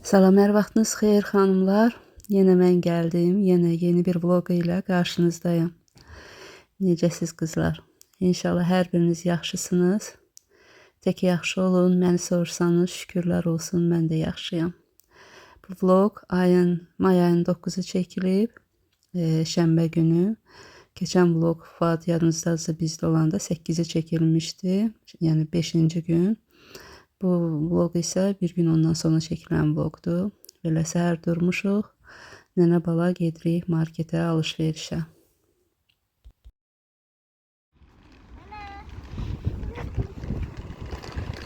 Salam, hər vaxtınız xeyir xanımlar. Yenə mən gəldim. Yenə yeni bir vlog ilə qarşınızdayım. Necəsiz qızlar? İnşallah hər biriniz yaxşısınız. Tək yaxşı olun. Məni sorsanız şükürlər olsun, mən də yaxşıyam. Bu vlog may ayının 9-u çəkilib. Şənbə günü. Keçən vlog Fuad yadınızdadırsa bizdə olanda 8-i çəkilmişdi. Yəni 5-ci gün. Bu vlog isə bir gün ondan sonra çəkilən vlogdur. Belə səhər durmuşuq. Nənə bala gedirik marketə, alış-verişə.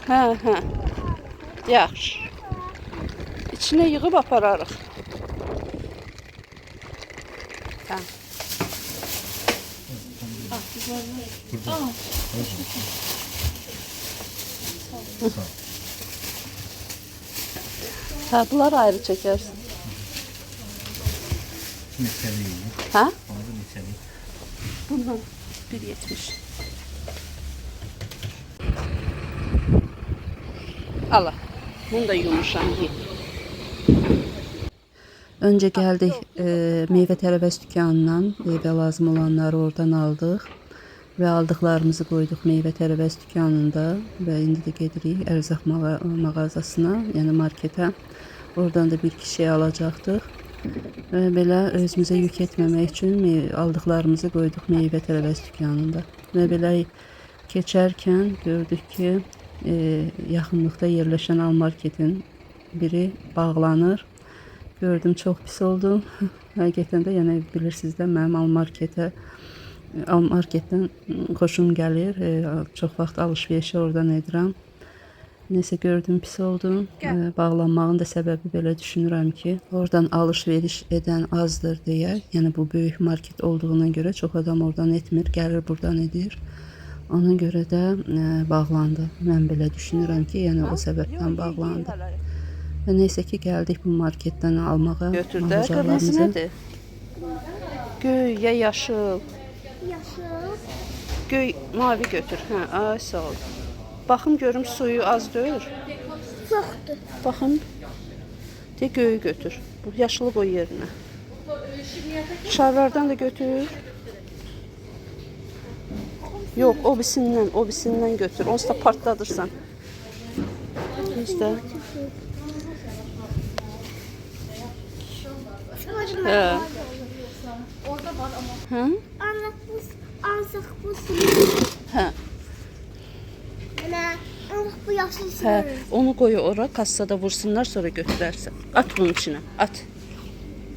Hə. Yaxşı. İçinə yığıb apararıq. Hə. Ha, bunları ayrı çekersin. Ha? Bundan 1.70. Allah. Bunu da yumuşam ye. Önce geldik meyve tərəvəz dükkanından. Evə lazım olanları oradan aldıq. Və aldıqlarımızı qoyduq meyvə tərəvəz dükkanında. Və indi də gedirik ərzaq mağazasına, yəni marketə. Oradan da bir iki şey alacaqdıq. Və belə özümüzə yük etməmək üçün aldıqlarımızı qoyduq meyvə tərəvəz dükkanında. Və belə keçərkən gördük ki, yaxınlıqda yerləşən Almarketin biri bağlanır. Gördüm, çox pis oldum. Həqiqətən də yəni bilirsiniz də mənim Almarketdən xoşum gəlir. Çox vaxt alış-verişi oradan edirəm. Nəsə gördüm, pis oldum. Bağlanmağın da səbəbi belə düşünürəm ki, oradan alış-veriş edən azdır deyə. Yəni bu böyük market olduğuna görə çox adam oradan etmir, gəlir buradan edir. Ona görə də bağlandı. Mən belə düşünürəm ki, yəni o səbəbdən bağlandı. Və neysə ki, gəldik bu marketdən almağa. Götürdü. Qırmızı nədir? Göy ya yaşıl? Yaşıl. Göy, mavi götür. Hə, ay sağ ol. Baxım görüm suyu az deyil. Çoxdur. Baxım. De göyü götür. Bu yaşılı qoy yerinə. Şarlardan da götür. Yox, o birisindən götür. Onsuz da partladırsan. İşte. Hə. Orada var ama. Hı? Ancaq bu hə. Bu yaşlı hə, onu qoy ora, kassada vursunlar, sonra götürərsən. At bunun içinə, at.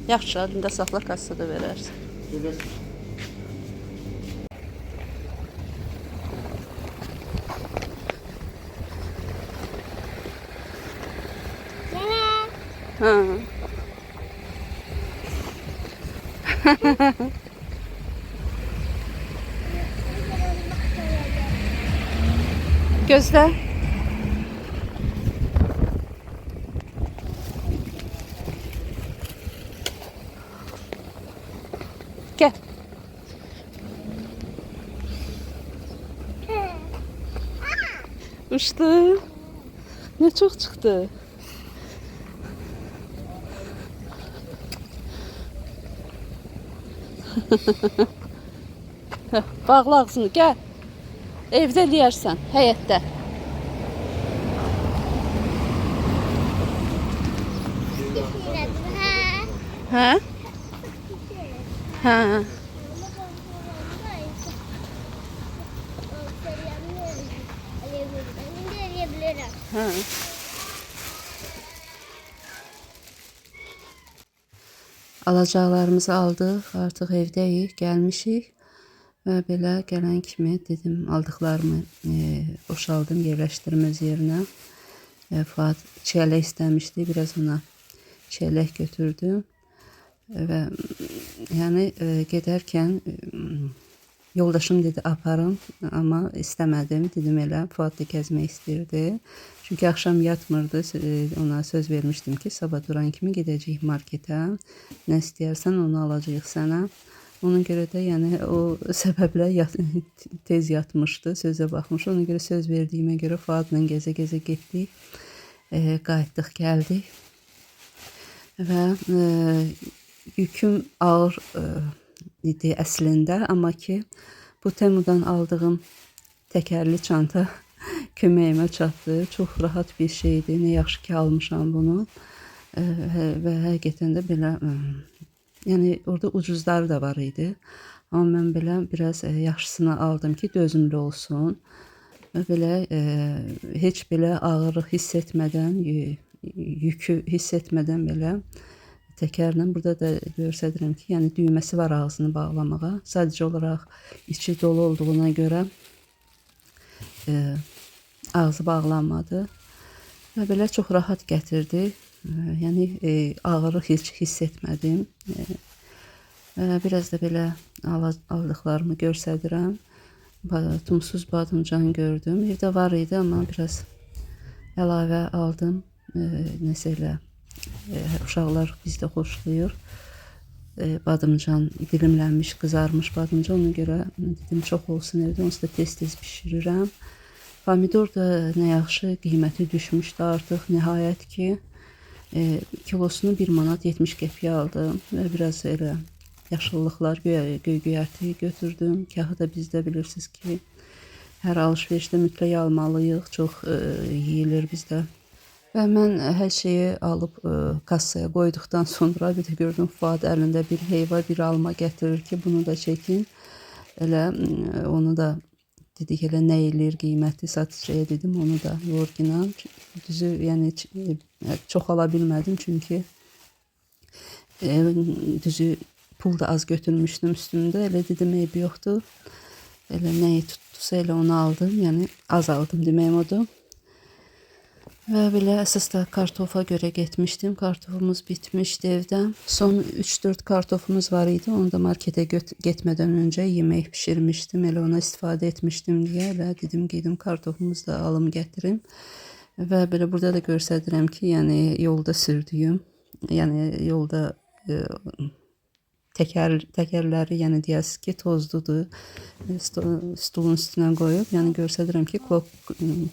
Yaxşı, adında saxla, kassada verərsən. Hə. Gözlə. Gel. Uçtu. Ne çok çıktı. Bağla ağzını, gel. Evdə eləyərsən, həyətdə. Hə? Hə. Hə. Alacaqlarımızı aldıq, artıq evdəyik, gəlmişik. Və belə gələn kimi dedim, aldıqlarımı boşaldım, yerləşdirməz yerinə. Fuad çiyələk istəmişdi, biraz ona çiyələk götürdüm. Və yəni gedərkən yoldaşım dedi aparım, amma istəmədim, dedim elə, Fuad da gəzmək istəyirdi. Çünki axşam yatmırdı, ona söz vermişdim ki, sabah duran kimi gedəcəyik marketə, nə istəyərsən onu alacağıq sənə. Ona görə də yəni o səbəblə tez yatmışdı, sözə baxmış. Ona görə söz verdiyimə görə Fuadla gəzə-gəzə getdik. Qayıtdıq, gəldik. və yüküm ağır idi əslində, amma ki bu Temudan aldığım təkərli çanta köməyimə çatdı. Çox rahat bir şeydir. Nə yaxşı ki almışam bunu. Və həqiqətən də belə yəni orada ucuzları da var idi. Amma mən belə biraz yaxşısını aldım ki, dözümlü olsun. Və belə heç belə ağırlıq hiss etmədən, yükü hiss etmədən belə təkərlə burada da göstərirəm ki, yəni düyməsi var ağzını bağlamağa. Sadəcə olaraq içi dolu olduğuna görə ağzı bağlanmadı və belə çox rahat gətirdi. Yəni ağırlıq heç hiss etmədim. Biraz da belə aldıqlarımı göstərirəm. Tumsuz badımcan gördüm. Evdə var idi, amma biraz əlavə aldım. Nəsə elə uşaqlar bizdə xoşlayır. Badımcan, dilimlənmiş, qızarmış badımcan. Ona görə dedim çox olsun evdə. Onsuz da tez-tez bişirirəm. Pomidor da nə yaxşı qiyməti düşmüşdü artıq. Nəhayət ki kilosunu 1 manat 70 qəpiyə aldım və biraz elə yaşıllıqlar, göy-göyərti götürdüm. Kahı da bizdə bilirsiniz ki, hər alış-verişdə mütləq almalıyıq. Çox yeyilir bizdə. Və mən hər şeyi alıb kassaya qoyduqdan sonra bir də gördüm Fuad əlində bir heyva, bir alma gətirir ki, bunu da çəkin. Elə onu da dedik, elə nə eləyir qiyməti, satıcıya dedim, onu da orijinal. Düzü, yəni çox ala bilmədim, çünki düzü pul da az götürmüşdüm üstümdə. Elə dedim, eybi yoxdur. Elə nəyi tutdusa elə onu aldım, yəni az aldım deməyim odur. Və belə əsas da kartofa görə getmişdim. Kartofumuz bitmişdi evdə. Son 3-4 kartofumuz var idi. Onu da marketə getmədən öncə yemək pişirmişdim. Elə ona istifadə etmişdim deyə və dedim gedim kartofumuzu da alım gətirim. Və belə burada da göstərirəm ki, yəni yolda sürdüyüm, yəni yolda təkərləri, yəni deyəsiz ki, tozludur. Stulun üstünə qoyub, yəni göstərirəm ki,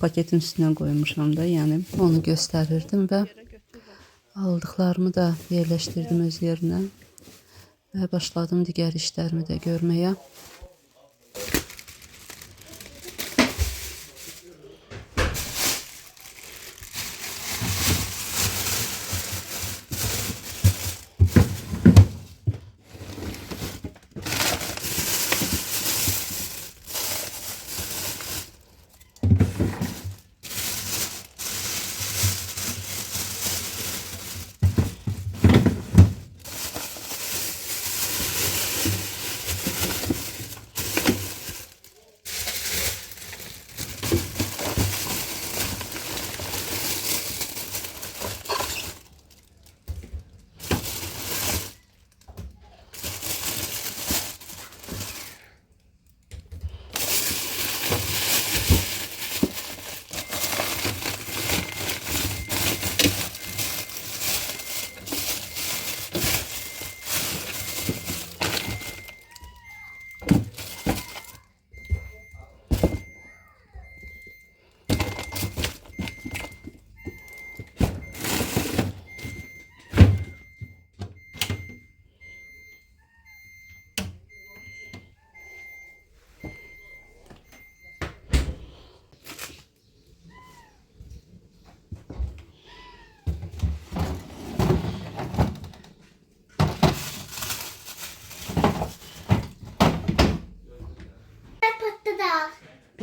paketin üstünə qoymuşam da, yəni onu göstərirdim və aldıqlarımı da yerləşdirdim öz yerinə və başladım digər işlərimi də görməyə.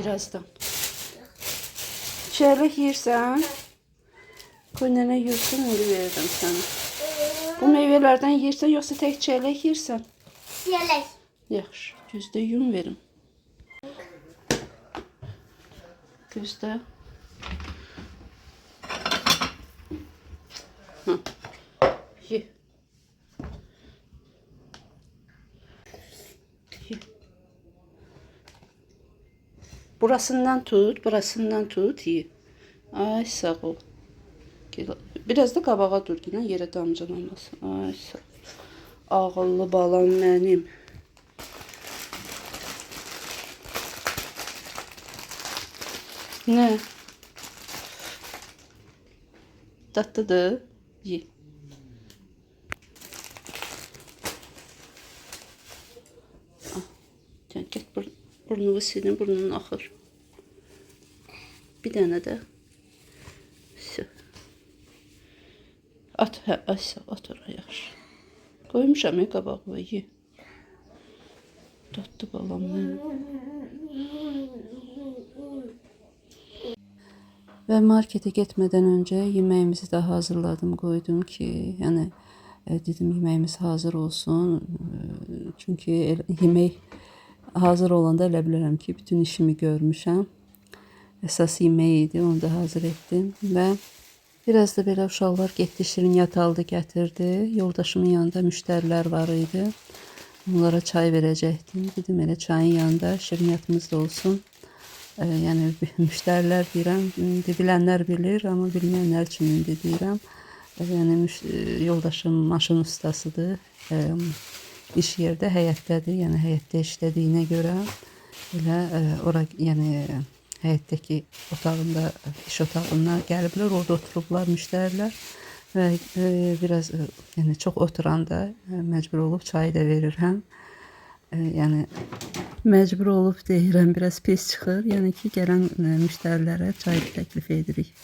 Birazdan. Çeyrek yiyirsən? Qoy nənə yursun, indi verirəm sənə. Bu meyvələrdən yiyirsən, yoxsa tək çeyrek yiyirsən? Çeyrek. Yaxşı, gözdə yum verim. Gözdə. Ye. Ye. Burasından tut, ye. Ay sağ ol. Biraz da qabağa dur, yine yerə damcılamasın. Ay sağ ol. Ağıllı balam mənim. Ne? Tatlıdır. Ye. Burnunu silin, burnunun axır. Bir dənə də. At, hə, at oraya yaxşı. Qoymuşam qabağı, ye. Tatlı balam mənim. Və markete getmədən öncə yeməyimizi də hazırladım, qoydum ki, yəni dedim yeməyimiz hazır olsun. Çünki yemək hazır olanda elə bilərəm ki, bütün işimi görmüşəm. Əsas yemək idi, onu da hazır etdim və biraz da belə uşaqlar getdi, şirniyyat aldı, gətirdi. Yoldaşımın yanında müştərilər var idi. Onlara çay verəcəkdim. Dedim elə çayın yanında şirniyyatımız da olsun. Yəni müştərilər deyirəm, bilənlər bilir, amma bilməyənlər üçün indi deyirəm. Yəni yoldaşım maşın ustasıdır. İş yerdə həyətdədir, yəni həyətdə işlədiyinə görə elə ora, yəni həyətdəki otağında, iş otağına gəliblər, orada oturublar müştərilər və biraz yəni çox oturanda məcbur olub çayı da verirəm. Yəni məcbur olub deyirəm, biraz pis çıxır. Yəni ki, gələn müştərilərə çay təklif edirik.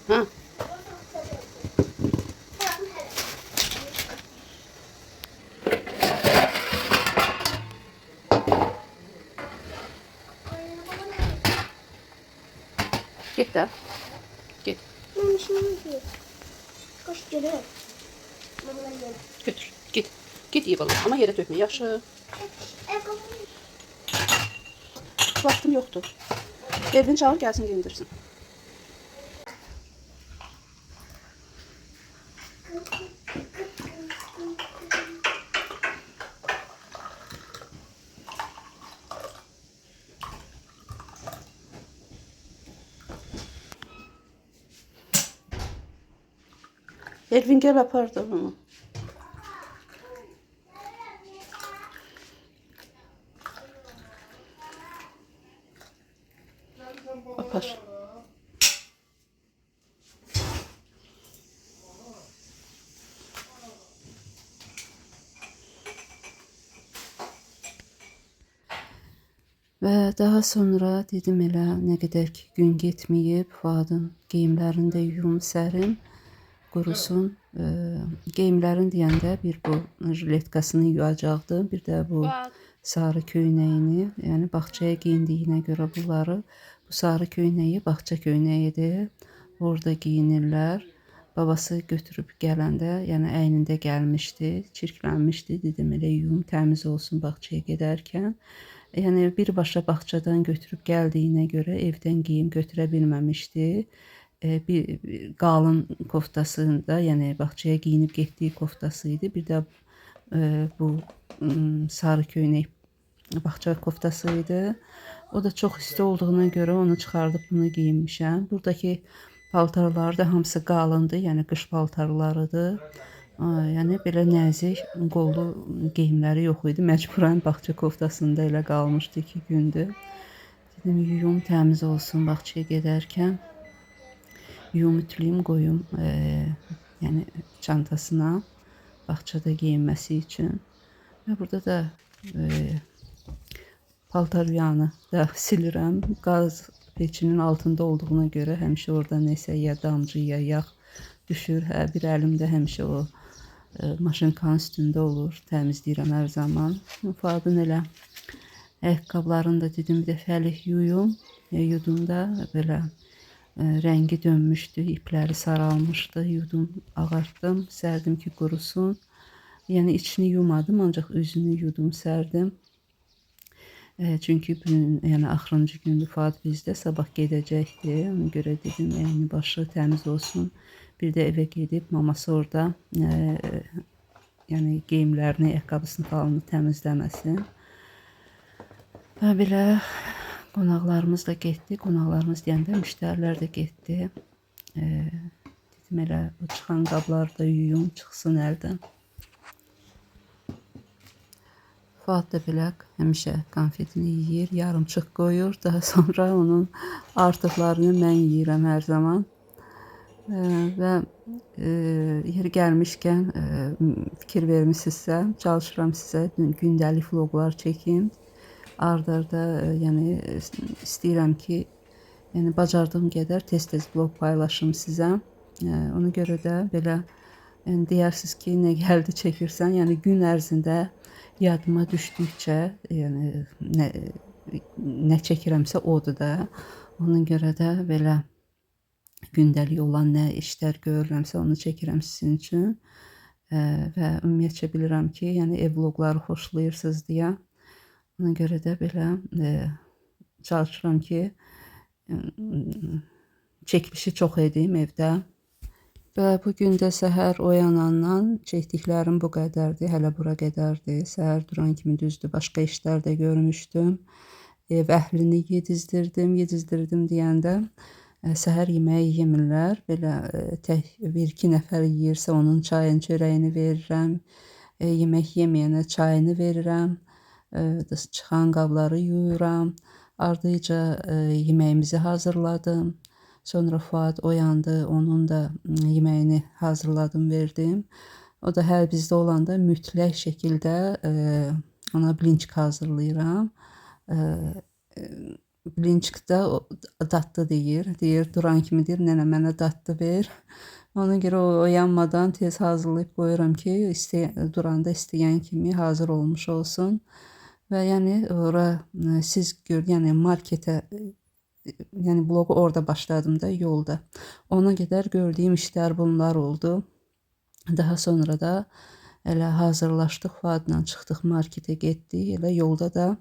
Ha. Git de. Git. Koş geliyor. Götür. Git. Git iyi balık ama yere dökme. Yaxşı. Vaxtım yoktur. Elvin çağır gelsin giyindirsin. Elvin gel apar da onu. Apar. Və daha sonra dedim elə nə qədər ki gün getməyib, Fuadın geyimlərini də yuyum sərim, qurusun. Geyimlərini deyəndə bir bu jiletkasını yuyacaqdım, bir də bu sarı köynəyini, yəni bağçaya giyindiyinə görə bunları, bu sarı köynəyi bağça köynəyidir, orada giyinirlər. Babası götürüb gələndə, yəni əynində gəlmişdi, çirklənmişdi, dedim elə yuyum, təmiz olsun bağçaya gedərkən. Yəni birbaşa bağçadan götürüb gəldiyinə görə evdən geyim götürə bilməmişdi. Bir qalın koftasında, yəni bağçaya giyinib getdiyi koftası idi. Bir də bu sarı köynək bağça koftası idi. O da çox isti olduğuna görə onu çıxardıb bunu giyinmişəm. Buradakı paltarlar da hamısı qalındır, yəni qış paltarlarıdır. Yəni belə nəzik qollu geyimləri yox idi. Məcburən bağça koftasında elə qalmışdı 2 gündür. Dedim yuyum təmiz olsun bağçaya gedərkən. yuyum, ütüləyim, qoyum yəni çantasına, bağçada geyinməsi üçün. Və burada da paltar yuyanı da silirəm. Qaz peçinin altında olduğuna görə həmişə orada nəsə ya damcı ya yağ düşür. Bir əlim də həmişə o maşınkanın üstündə olur. Təmizləyirəm hər zaman. Fuadın elə ayaqqabılarını da dedim bir dəfəlik yuyum. Yudumda belə rəngi dönmüşdü, ipləri saralmışdı. Yudum, ağartdım, sərdim ki qurusun. Yəni içini yumadım, ancaq üzünü yudum, sərdim. Çünki bugün yəni axırıncı gündür Fuad bizdə, sabah gedəcəkdi. Ona görə dedim, yəni başı təmiz olsun. Bir də evə gedib maması orada yəni geyimlərini, ayaqqabısını falan təmizləməsin. Və belə qonaqlarımız da getdi. Qonaqlarımız deyəndə müştərilər də getdi. Dedim elə o çıxan qabları da yuyum, çıxsın əldən. Fuad da belə həmişə konfetini yeyir, yarımçıq qoyur. Daha sonra onun artıqlarını mən yeyirəm hər zaman. Və yeri gəlmişkən fikir vermisinizsə, çalışıram sizə gündəlik vloqlar çəkim. Ard-arda yəni istəyirəm ki, yəni bacardığım qədər tez-tez vloq paylaşım sizə. Ona görə də belə yəni deyirsiniz ki, nə gəldi çəkirsən, yəni gün ərzində yadıma düşdükcə, yəni nə çəkirəmsə odur da. Ona görə də belə gündəlik olan nə işlər görürəmsə onu çəkirəm sizin üçün. Və ümumiyyətcə bilirəm ki, yəni ev vloqları xoşlayırsınız deyə. Ona görə də belə çalışıram ki, çəkilişi çox edim evdə. Və bugün də səhər oyanandan çəkdiklərim bu qədərdir, hələ bura qədərdir. Səhər duran kimi düzdür, başqa işlər də görmüşdüm. Ev əhlini yedizdirdim deyəndə səhər yeməyi yemirlər. Belə tək bir-iki nəfər yeyirsə onun çayını, çörəyini verirəm. Yemək yeməyənə çayını verirəm. Çıxan qabları yuyuram. Ardıca yeməyimizi hazırladım. Sonra Fuad oyandı, onun da yeməyini hazırladım, verdim. O da hər bizdə olanda mütləq şəkildə ona blinçik hazırlayıram. Blinçik də dadlı deyir. Deyir, duran kimi deyir, nənə mənə dadlı ver. Ona görə oyanmadan tez hazırlayıb qoyuram ki, duranda istəyən kimi hazır olmuş olsun. Və yəni ora siz gör, yəni marketə yəni bloqu orada başladım da yolda. Ona qədər gördüyüm işlər bunlar oldu. Daha sonra da elə hazırlaşdıq, Fuadla çıxdıq, marketə getdik. Elə yolda da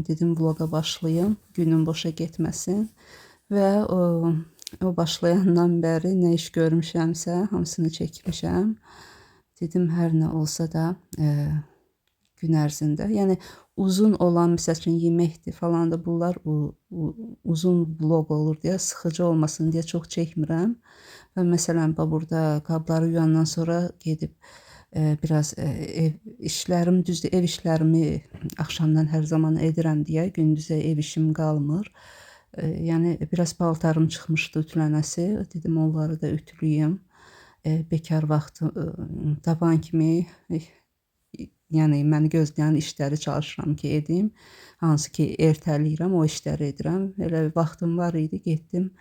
dedim vloqa başlayım, günün boşa getməsin. Və o başlayandan bəri nə iş görmüşəmsə, hamısını çəkmişəm. Dedim hər nə olsa da gün ərzində, yəni uzun olan məsəl üçün yeməkdir falan da bunlar uzun vloq olur deyə, sıxıcı olmasın deyə çox çəkmirəm. Və məsələn burada qabları yuyandan sonra gedib biraz ev işlərim, düzdür ev işlərimi axşamdan hər zaman edirəm deyə gündüzə ev işim qalmır. Yəni biraz paltarım çıxmışdı ütülənəsi, dedim onları da ütüləyim. Bekar vaxtı tapan kimi yəni məni gözləyən işləri çalışıram ki, edim. Hansı ki, ertəliyirəm, o işləri edirəm. Elə vaxtım var idi, getdim.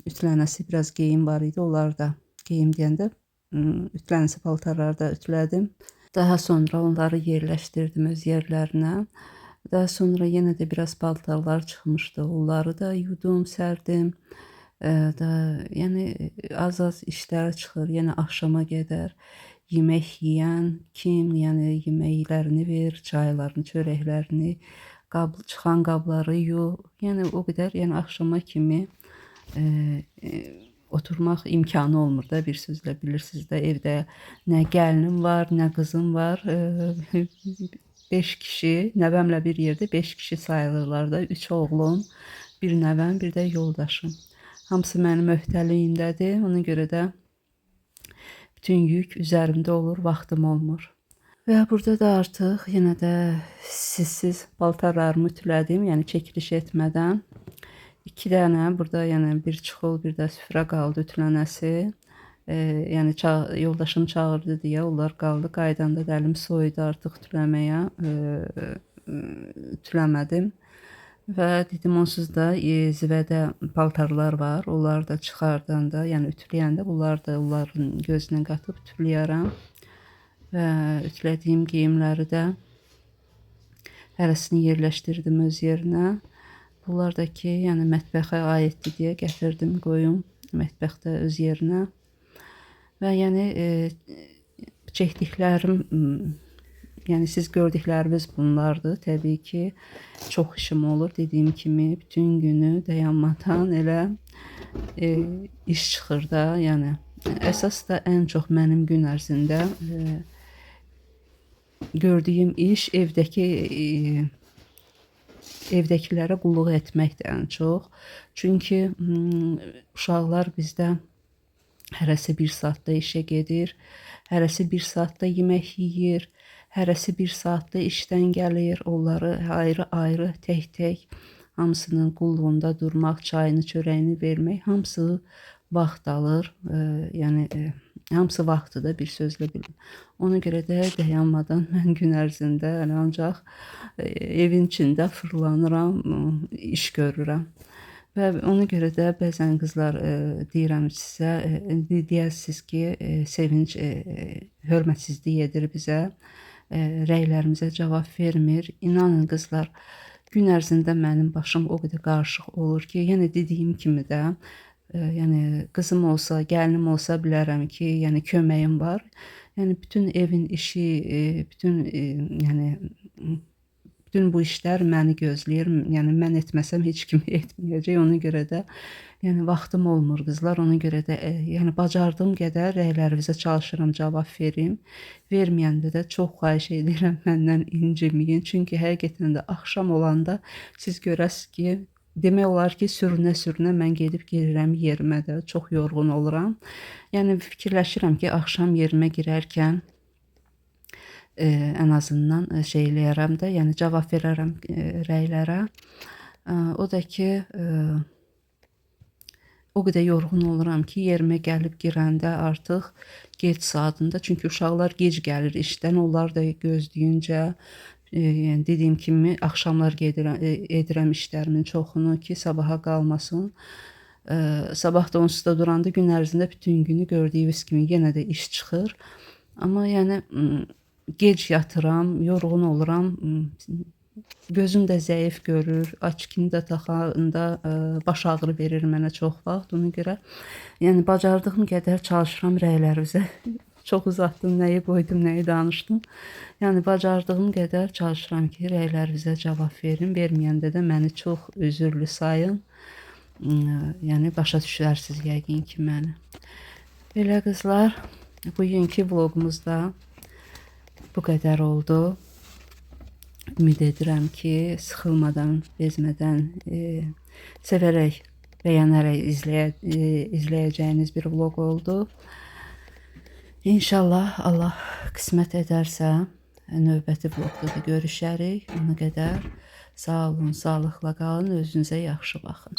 Ütülənəsi biraz geyim var idi, onları da geyim deyəndə ütülənəsi paltarları da ütülədim. Daha sonra onları yerləşdirdim öz yerlərinə. Daha sonra yenə də biraz paltarlar çıxmışdı, onları da yudum, sərdim. Yəni az-az işlər çıxır, yenə axşama qədər. Yemək yeyən kim, yəni yeməklərini ver, çaylarını, çörəklərini, çıxan qabları yu. Yəni o qədər, yəni axşama kimi oturmaq imkanı olmur da, bir sözlə bilirsiniz də, evdə nə gəlinim var, nə qızım var. 5 kişi, nəvəmlə bir yerdə 5 kişi sayılırlar da, 3 oğlum, bir nəvəm, bir də yoldaşım. Hamısı mənim öhdəliyimdədir, ona görə də bütün yük üzərimdə olur, vaxtım olmur. Və burada da artıq yenə də sizsiz paltarlarımı ütülədim, yəni çəkiliş etmədən. 2 dənə burada, yəni bir çuxul, bir də süfrə qaldı ütülənəsi. Yəni yoldaşım çağırdı deyə onlar qaldı. Qayıdanda da əlim soyudu artıq ütüləməyə. Ütüləmədim və dedim onsuz da zivədə paltarlar var. Onları da çıxardanda, yəni ütüləyəndə bunları da onların gözünə qatıb ütüləyərəm və ütülədiyim geyimləri də hərəsini yerləşdirdim öz yerinə. Bunlar da ki, yəni mətbəxə aiddir deyə gətirdim, qoyum mətbəxdə öz yerinə. Və yəni çəkdiklərim, yəni siz gördükləriniz bunlardır. Təbii ki, çox işim olur. Dediyim kimi, bütün günü dayanmadan elə iş çıxır da. Yəni əsas da ən çox mənim gün ərzində gördüyüm iş evdəkilərə qulluq etməkdir ən çox. Çünki uşaqlar bizdə hərəsi 1 saatda işə gedir, hərəsi 1 saatda yemək yeyir, hərəsi 1 saatda işdən gəlir. Onları ayrı-ayrı, tək-tək hamısının qulluğunda durmaq, çayını, çörəyini vermək, hamısı vaxt alır. Yəni hamısı vaxtıdır, bir sözlə bilin. Ona görə də dayanmadan mən gün ərzində ancaq evin içində fırlanıram, iş görürəm. Və ona görə də bəzən qızlar deyirəm sizə, deyəsiniz ki, sevinç hörmətsizlik edir bizə, rəylərimizə cavab vermir. İnanın qızlar, gün ərzində mənim başım o qədər qarışıq olur ki, yəni dediyim kimi də, yəni qızım olsa, gəlinim olsa bilərəm ki, yəni köməyim var. Yəni bütün evin işi, yəni bütün bu işlər məni gözləyir. Yəni mən etməsəm heç kim etməyəcək. Ona görə də yəni vaxtım olmur qızlar. Ona görə də yəni bacardığım qədər rəylərinizə çalışıram cavab verim. Verməyəndə də çox xahiş edirəm məndən inciməyin. Çünki həqiqətən də axşam olanda siz görəsiniz ki, demək olar ki, sürünə-sürünə mən gedib girirəm yerimə də. Çox yorğun oluram. Yəni fikirləşirəm ki, axşam yerimə girərkən ən azından şey eləyərəm də, yəni cavab verərəm rəylərə. O da ki, o qədər yorğun oluram ki, yerimə gəlib girəndə artıq gec saatında, çünki uşaqlar gec gəlir işdən, onlar da gözləyincə, yəni dediyim kimi axşamlar edirəm işlərimin çoxunu ki, sabaha qalmasın. Sabah da onsuz da duranda gün ərzində bütün günü gördüyünüz kimi yenə də iş çıxır. Amma yəni gec yatıram, yorğun oluram, gözüm də zəif görür, açkini də taxanda baş ağrı verir mənə çox vaxt. Ona görə yəni bacardığım qədər çalışıram rəylərinizə. Çox uzatdım, nəyi qoydum, nəyi danışdım. Yəni bacardığım qədər çalışıram ki, rəylərinizə cavab verim. Verməyəndə də məni çox üzürlü sayın. Yəni başa düşərsiniz yəqin ki məni. Belə qızlar, bugünkü vloqumuzda bu qədər oldu. Ümid edirəm ki, sıxılmadan, bezmədən, sevərək, bəyənərək izləyəcəyiniz bir vloq oldu. İnşallah Allah qismət edərsə, növbəti vloqda da görüşərik. Ona qədər sağ olun, sağlıqla qalın, özünüzə yaxşı baxın.